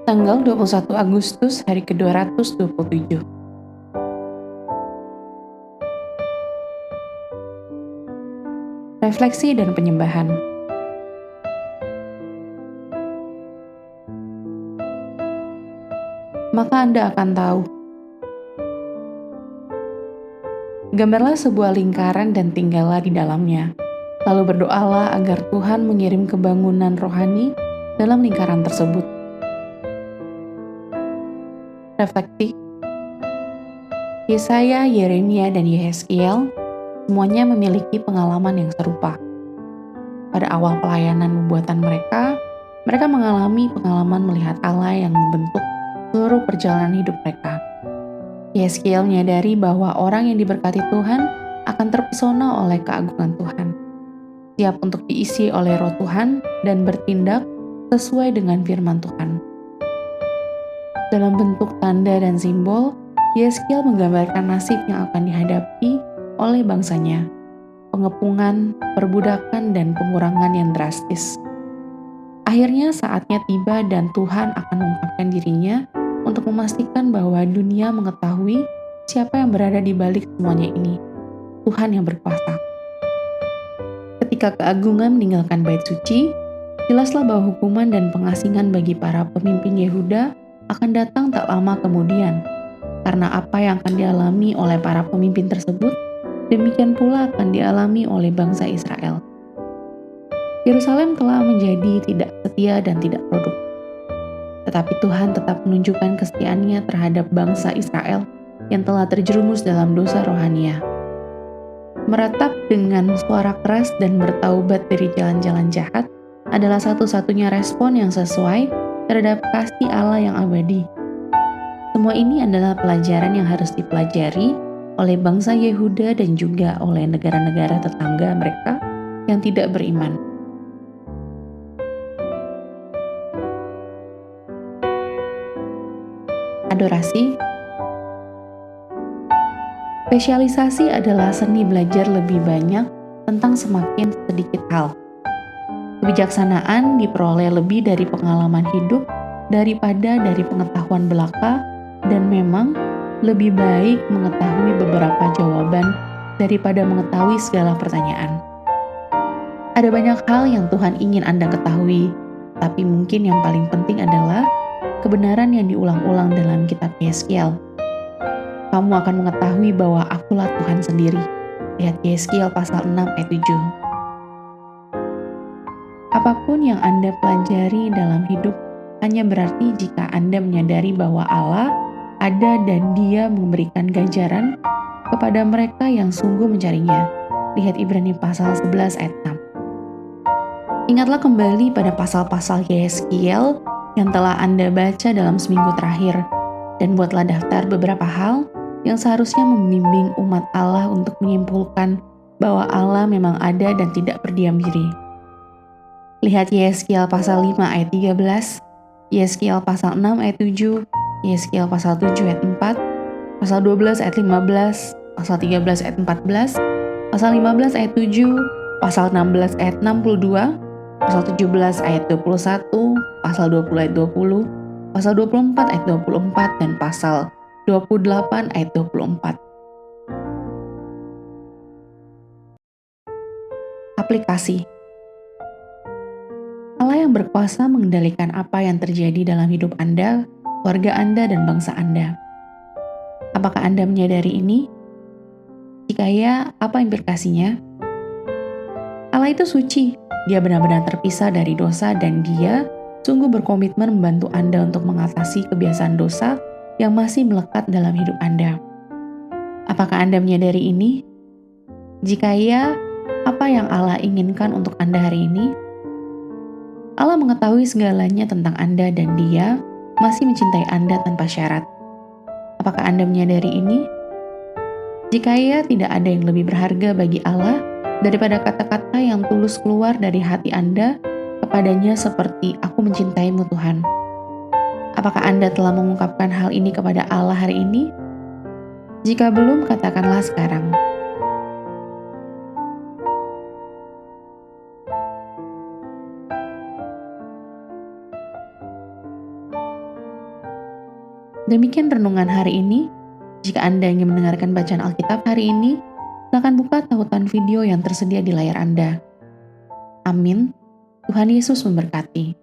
Tanggal 21 Agustus hari ke-227. Refleksi dan penyembahan. Maka Anda akan tahu. Gambarlah sebuah lingkaran dan tinggallah di dalamnya. Lalu berdoalah agar Tuhan mengirim kebangunan rohani dalam lingkaran tersebut. Refleksi. Yesaya, Yeremia, dan Yehezkiel semuanya memiliki pengalaman yang serupa. Pada awal pelayanan nubuatan mereka mengalami pengalaman melihat Allah yang membentuk seluruh perjalanan hidup mereka. Yehezkiel menyadari bahwa orang yang diberkati Tuhan akan terpesona oleh keagungan Tuhan, siap untuk diisi oleh Roh Tuhan dan bertindak sesuai dengan firman Tuhan. Dalam bentuk tanda dan simbol, Yehezkiel menggambarkan nasib yang akan dihadapi oleh bangsanya, pengepungan, perbudakan, dan pengurangan yang drastis. Akhirnya saatnya tiba dan Tuhan akan mengungkapkan dirinya untuk memastikan bahwa dunia mengetahui siapa yang berada di balik semuanya ini, Tuhan yang berkuasa. Ketika keagungan meninggalkan bait suci, jelaslah bahwa hukuman dan pengasingan bagi para pemimpin Yehuda akan datang tak lama kemudian, karena apa yang akan dialami oleh para pemimpin tersebut, demikian pula akan dialami oleh bangsa Israel. Yerusalem telah menjadi tidak setia dan tidak produktif. Tetapi Tuhan tetap menunjukkan kesetiaannya terhadap bangsa Israel yang telah terjerumus dalam dosa rohania. Meratap dengan suara keras dan bertaubat dari jalan-jalan jahat adalah satu-satunya respon yang sesuai terhadap kasih Allah yang abadi. Semua ini adalah pelajaran yang harus dipelajari oleh bangsa Yehuda dan juga oleh negara-negara tetangga mereka yang tidak beriman. Adorasi. Spesialisasi adalah seni belajar lebih banyak tentang semakin sedikit hal. Kebijaksanaan diperoleh lebih dari pengalaman hidup daripada dari pengetahuan belaka, dan memang lebih baik mengetahui beberapa jawaban daripada mengetahui segala pertanyaan. Ada banyak hal yang Tuhan ingin Anda ketahui, tapi mungkin yang paling penting adalah kebenaran yang diulang-ulang dalam kitab Yehezkiel. Kamu akan mengetahui bahwa akulah Tuhan sendiri. Lihat Yehezkiel pasal 6 ayat 7. Apapun yang Anda pelajari dalam hidup hanya berarti jika Anda menyadari bahwa Allah ada dan Dia memberikan ganjaran kepada mereka yang sungguh mencarinya. Lihat Ibrani pasal 11 ayat 6. Ingatlah kembali pada pasal-pasal Yehezkiel yang telah Anda baca dalam seminggu terakhir, dan buatlah daftar beberapa hal yang seharusnya membimbing umat Allah untuk menyimpulkan bahwa Allah memang ada dan tidak berdiam diri. Lihat Yehezkiel pasal 5 ayat 13, Yehezkiel pasal 6 ayat 7, Yehezkiel pasal 7 ayat 4, pasal 12 ayat 15, pasal 13 ayat 14, pasal 15 ayat 7, pasal 16 ayat 62, pasal 17 ayat 21, pasal 20 ayat 20, pasal 24 ayat 24, dan pasal 28 ayat 24. Aplikasi. Allah yang berkuasa mengendalikan apa yang terjadi dalam hidup Anda, keluarga Anda, dan bangsa Anda. Apakah Anda menyadari ini? Jika ya, apa implikasinya? Allah itu suci. Dia benar-benar terpisah dari dosa dan Dia sungguh berkomitmen membantu Anda untuk mengatasi kebiasaan dosa yang masih melekat dalam hidup Anda. Apakah Anda menyadari ini? Jika ya, apa yang Allah inginkan untuk Anda hari ini? Allah mengetahui segalanya tentang Anda dan Dia masih mencintai Anda tanpa syarat. Apakah Anda menyadari ini? Jika ya, tidak ada yang lebih berharga bagi Allah daripada kata-kata yang tulus keluar dari hati Anda kepadanya seperti "Aku mencintaimu Tuhan." Apakah Anda telah mengungkapkan hal ini kepada Allah hari ini? Jika belum, katakanlah sekarang. Demikian renungan hari ini. Jika Anda ingin mendengarkan bacaan Alkitab hari ini, silakan buka tautan video yang tersedia di layar Anda. Amin. Tuhan Yesus memberkati.